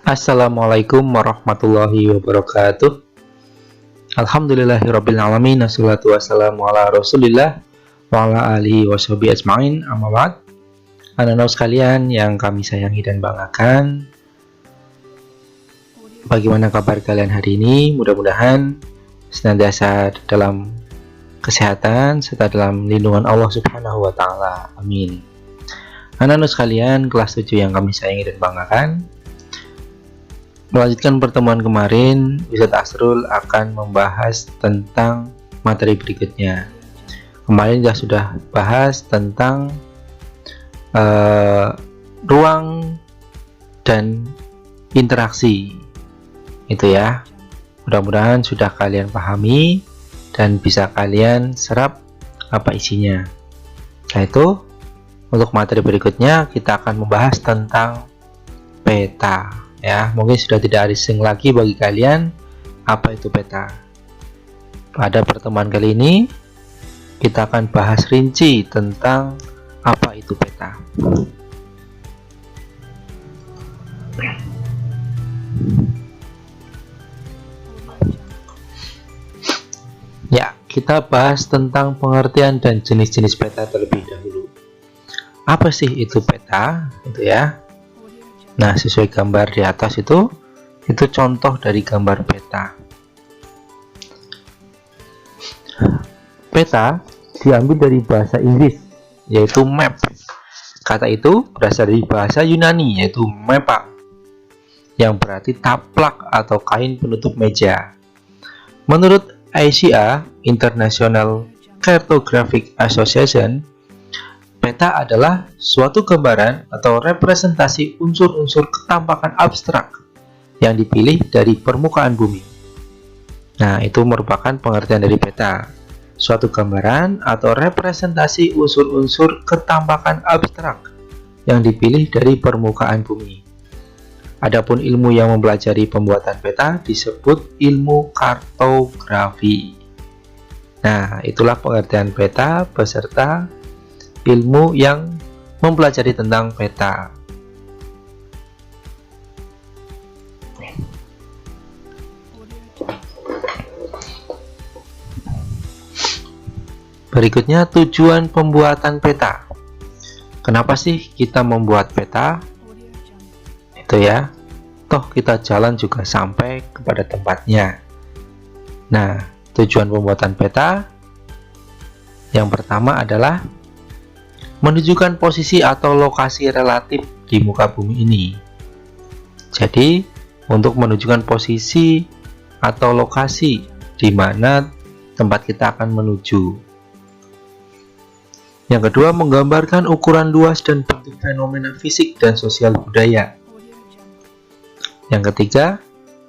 Assalamualaikum warahmatullahi wabarakatuh. Alhamdulillahirabbil alamin, wassalatu wassalamu ala Rasulillah wa ala alihi washabihi ajmain. Amma ba'd. Anak-anak sekalian yang kami sayangi dan banggakan, bagaimana kabar kalian hari ini? Mudah-mudahan senantiasa dalam kesehatan serta dalam lindungan Allah Subhanahu wa taala. Amin. Anak-anak sekalian, kelas 7 yang kami sayangi dan banggakan, melanjutkan pertemuan kemarin, Ustadz Asrul akan membahas tentang materi berikutnya. Kemarin sudah bahas tentang ruang dan interaksi, itu ya. Mudah-mudahan sudah kalian pahami dan bisa kalian serap apa isinya. Nah, itu untuk materi berikutnya kita akan membahas tentang peta. Ya, mungkin sudah tidak asing lagi bagi kalian apa itu peta. Pada pertemuan kali ini kita akan bahas rinci tentang apa itu peta. Ya, kita bahas tentang pengertian dan jenis-jenis peta terlebih dahulu. Apa sih itu peta? Itu ya. Nah, sesuai gambar di atas itu contoh dari gambar peta. Peta diambil dari bahasa Inggris, yaitu map. Kata itu berasal dari bahasa Yunani, yaitu mepa, yang berarti taplak atau kain penutup meja. Menurut ICA, International Cartographic Association, peta adalah suatu gambaran atau representasi unsur-unsur ketampakan abstrak yang dipilih dari permukaan bumi. Nah, itu merupakan pengertian dari peta. Suatu gambaran atau representasi unsur-unsur ketampakan abstrak yang dipilih dari permukaan bumi. Adapun ilmu yang mempelajari pembuatan peta disebut ilmu kartografi. Nah, itulah pengertian peta beserta ilmu yang mempelajari tentang peta. Berikutnya, tujuan pembuatan peta. Kenapa sih kita membuat peta? Itu ya, toh kita jalan juga sampai kepada tempatnya. Nah, tujuan pembuatan peta yang pertama adalah menunjukkan posisi atau lokasi relatif di muka bumi ini. Jadi, untuk menunjukkan posisi atau lokasi di mana tempat kita akan menuju. Yang kedua, menggambarkan ukuran luas dan bentuk fenomena fisik dan sosial budaya. Yang ketiga,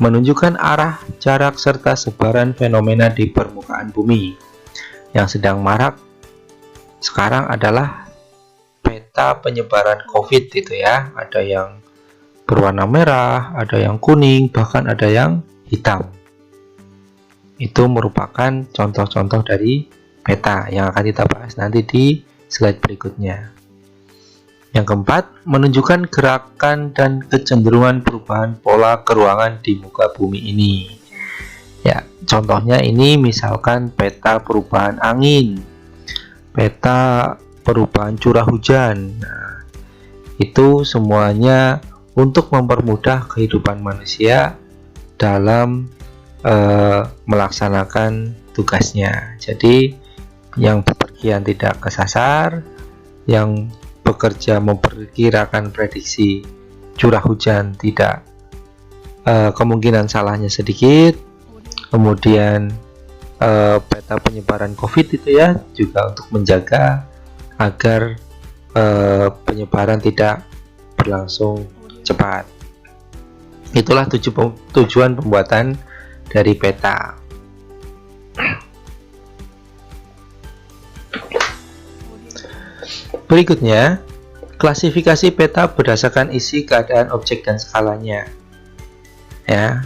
menunjukkan arah, jarak, serta sebaran fenomena di permukaan bumi. Yang sedang marak sekarang adalah peta penyebaran COVID itu ya. Ada yang berwarna merah, ada yang kuning, bahkan ada yang hitam. Itu merupakan contoh-contoh dari peta yang akan kita bahas nanti di slide berikutnya. Yang keempat, menunjukkan gerakan dan kecenderungan perubahan pola keruangan di muka bumi ini. Ya, contohnya ini misalkan peta perubahan angin, peta perubahan curah hujan. Nah, itu semuanya untuk mempermudah kehidupan manusia dalam melaksanakan tugasnya. Jadi yang bepergian tidak kesasar, yang bekerja memperkirakan prediksi curah hujan tidak kemungkinan salahnya sedikit. Kemudian peta penyebaran COVID itu ya juga untuk menjaga agar penyebaran tidak berlangsung cepat. Itulah tujuan pembuatan dari peta. Berikutnya, klasifikasi peta berdasarkan isi, keadaan, objek, dan skalanya. Ya,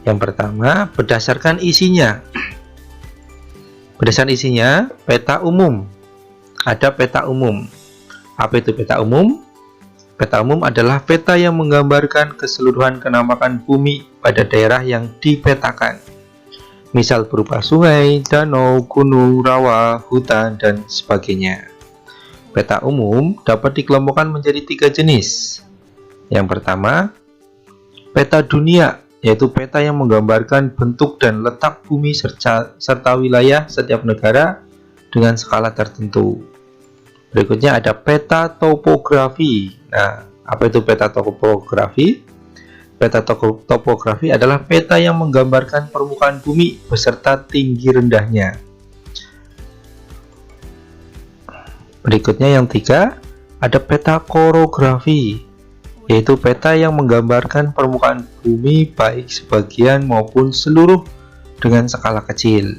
yang pertama berdasarkan isinya. Berdasarkan isinya, peta umum. Ada peta umum. Apa itu peta umum? Peta umum adalah peta yang menggambarkan keseluruhan kenampakan bumi pada daerah yang dipetakan. Misal berupa sungai, danau, gunung, rawa, hutan, dan sebagainya. Peta umum dapat dikelompokkan menjadi 3 jenis. Yang pertama, peta dunia, yaitu peta yang menggambarkan bentuk dan letak bumi serta wilayah setiap negara dengan skala tertentu. Berikutnya ada peta topografi. Nah, apa itu peta topografi? Peta topografi adalah peta yang menggambarkan permukaan bumi beserta tinggi rendahnya. Berikutnya yang 3, ada peta korografi, yaitu peta yang menggambarkan permukaan bumi baik sebagian maupun seluruh dengan skala kecil.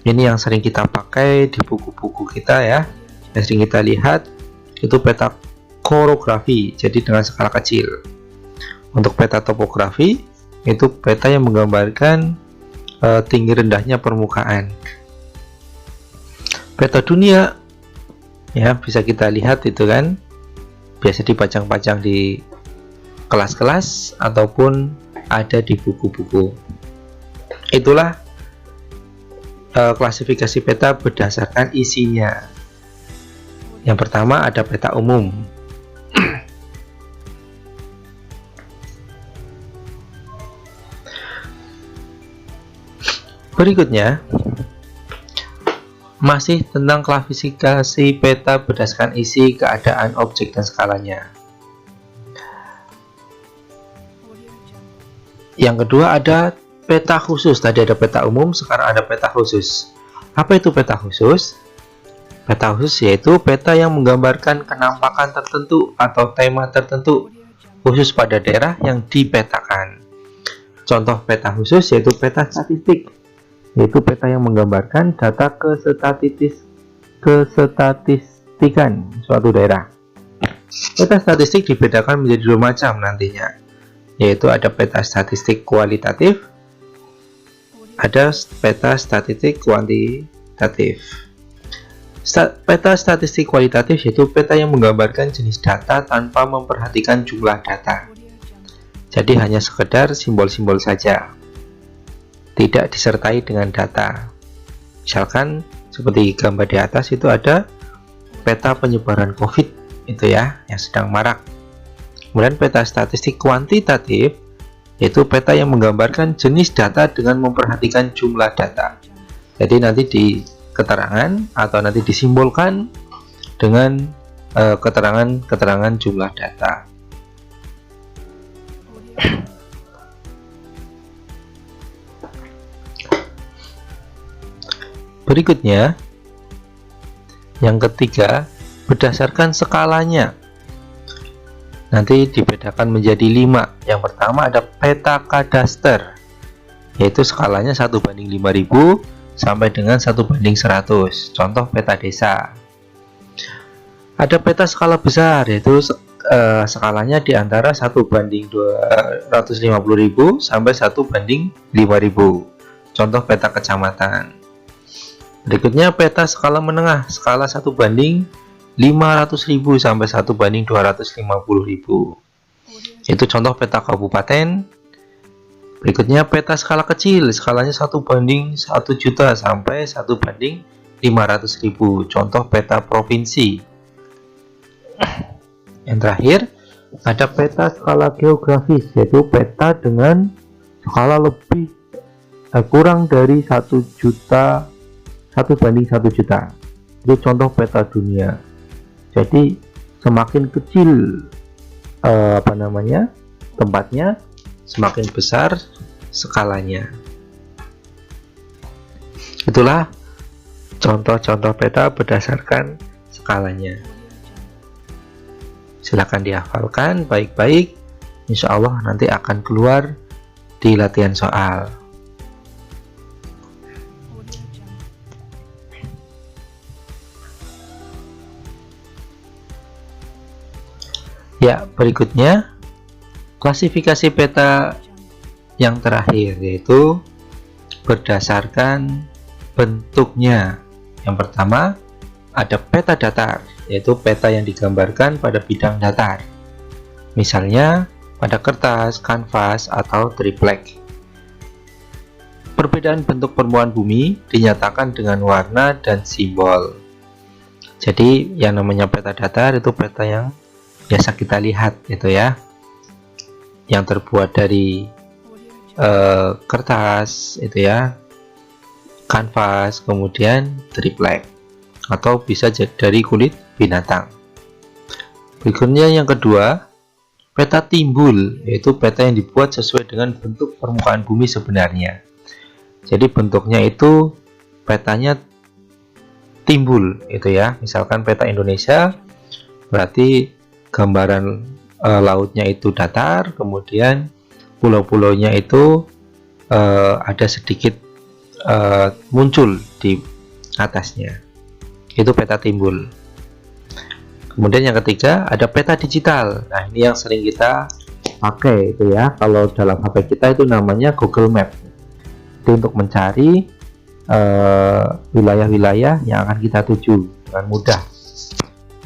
Ini yang sering kita pakai di buku-buku kita ya, yang sering kita lihat itu peta korografi, jadi dengan skala kecil. Untuk peta topografi, itu peta yang menggambarkan tinggi rendahnya permukaan. Peta dunia, ya bisa kita lihat itu kan, biasa dipajang-pajang di kelas-kelas ataupun ada di buku-buku. Itulah klasifikasi peta berdasarkan isinya. Yang pertama ada peta umum. Berikutnya, masih tentang klasifikasi peta berdasarkan isi, keadaan, objek, dan skalanya. Yang kedua ada peta khusus. Tadi ada peta umum, sekarang ada peta khusus. Apa itu peta khusus? Peta khusus yaitu peta yang menggambarkan kenampakan tertentu atau tema tertentu khusus pada daerah yang dipetakan. Contoh peta khusus yaitu peta statistik, yaitu peta yang menggambarkan data kesestatistikan suatu daerah. Peta statistik dibedakan menjadi 2 macam nantinya, yaitu ada peta statistik kualitatif, ada peta statistik kuantitatif. Peta statistik kualitatif yaitu peta yang menggambarkan jenis data tanpa memperhatikan jumlah data. Jadi hanya sekedar simbol-simbol saja, tidak disertai dengan data. Misalkan seperti gambar di atas itu ada peta penyebaran COVID itu ya, yang sedang marak. Kemudian peta statistik kuantitatif yaitu peta yang menggambarkan jenis data dengan memperhatikan jumlah data. Jadi nanti di keterangan atau nanti disimbolkan dengan keterangan jumlah data. Berikutnya, yang ketiga, berdasarkan skalanya. Nanti dibedakan menjadi 5. Yang pertama ada peta kadaster, yaitu skalanya 1:5000 sampai dengan 1:100. Contoh peta desa. Ada peta skala besar, yaitu skalanya di antara 1:250.000 sampai 1:5.000. Contoh peta kecamatan. Berikutnya peta skala menengah, skala 1:500.000 sampai 1:250.000. Itu contoh peta kabupaten. Berikutnya peta skala kecil, skalanya 1:1 juta sampai 1:500.000. Contoh peta provinsi. Yang terakhir ada peta skala geografis, yaitu peta dengan skala lebih kurang dari 1 juta, 1:1 juta. Itu contoh peta dunia. Jadi semakin kecil tempatnya, semakin besar skalanya. Itulah contoh-contoh peta berdasarkan skalanya. Silakan dihafalkan baik-baik. Insya Allah nanti akan keluar di latihan soal. Ya, berikutnya klasifikasi peta yang terakhir, yaitu berdasarkan bentuknya. Yang pertama ada peta datar. yaitu peta yang digambarkan pada bidang datar. Misalnya pada kertas, kanvas, atau triplek. Perbedaan bentuk permukaan bumi dinyatakan dengan warna dan simbol. Jadi yang namanya peta datar itu peta yang biasa kita lihat itu ya, yang terbuat dari kertas itu ya, kanvas, kemudian triplek, atau bisa dari kulit binatang. Berikutnya yang kedua, peta timbul, yaitu peta yang dibuat sesuai dengan bentuk permukaan bumi sebenarnya. Jadi bentuknya itu petanya timbul itu ya. Misalkan peta Indonesia berarti gambaran lautnya itu datar, kemudian pulau-pulaunya itu ada sedikit muncul di atasnya. Itu peta timbul. Kemudian yang ketiga ada peta digital. Nah, ini yang sering kita pakai itu ya. Kalau dalam HP kita itu namanya Google Map. Itu untuk mencari wilayah-wilayah yang akan kita tuju dengan mudah.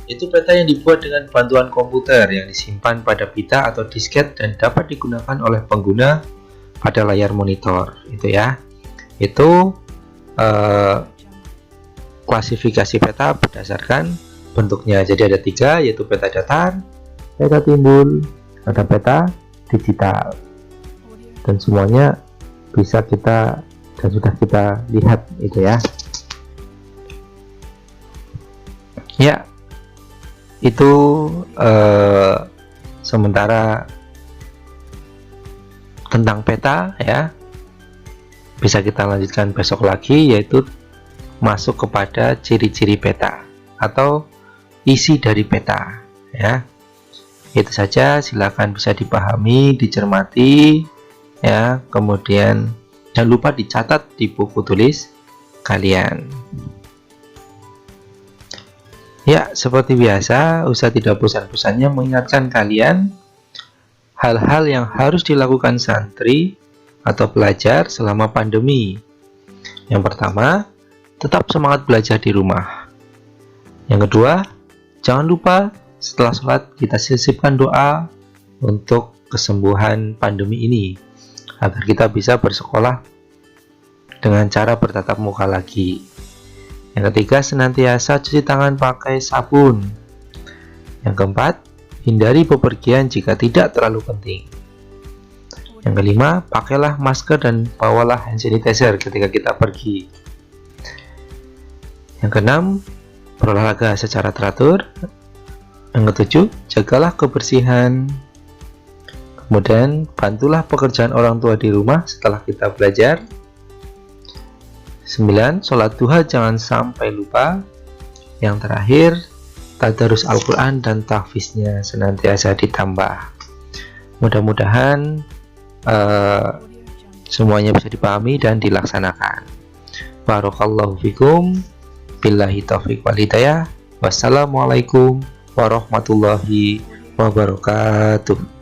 Itu peta yang dibuat dengan bantuan komputer yang disimpan pada pita atau disket dan dapat digunakan oleh pengguna pada layar monitor. Itu ya. Itu klasifikasi peta berdasarkan bentuknya. Jadi ada 3, yaitu peta datar, peta timbul, ada peta digital. Dan semuanya bisa kita dan sudah kita lihat itu ya. Ya, itu sementara tentang peta ya. Bisa kita lanjutkan besok lagi, yaitu masuk kepada ciri-ciri peta atau isi dari peta ya. Itu saja, silakan bisa dipahami, dicermati ya, kemudian jangan lupa dicatat di buku tulis kalian. Ya, seperti biasa, Ustadz tidak bosan-bosannya mengingatkan kalian hal-hal yang harus dilakukan santri atau pelajar selama pandemi. Yang pertama, tetap semangat belajar di rumah. Yang kedua, jangan lupa setelah sholat kita sisipkan doa untuk kesembuhan pandemi ini, agar kita bisa bersekolah dengan cara bertatap muka lagi. Yang ketiga, senantiasa cuci tangan pakai sabun. Yang keempat, hindari bepergian jika tidak terlalu penting. Yang kelima, pakailah masker dan bawalah hand sanitizer ketika kita pergi. Yang keenam, berolahraga secara teratur. Yang ketujuh, jagalah kebersihan. Kemudian bantulah pekerjaan orang tua di rumah setelah kita belajar. 9. Sholat duha jangan sampai lupa. Yang terakhir, tadarus Al-Quran dan tahfiznya senantiasa ditambah. Mudah-mudahan semuanya bisa dipahami dan dilaksanakan. Barakallahu fikum. Billahi taufiq wal hidayah. Wassalamualaikum warahmatullahi wabarakatuh.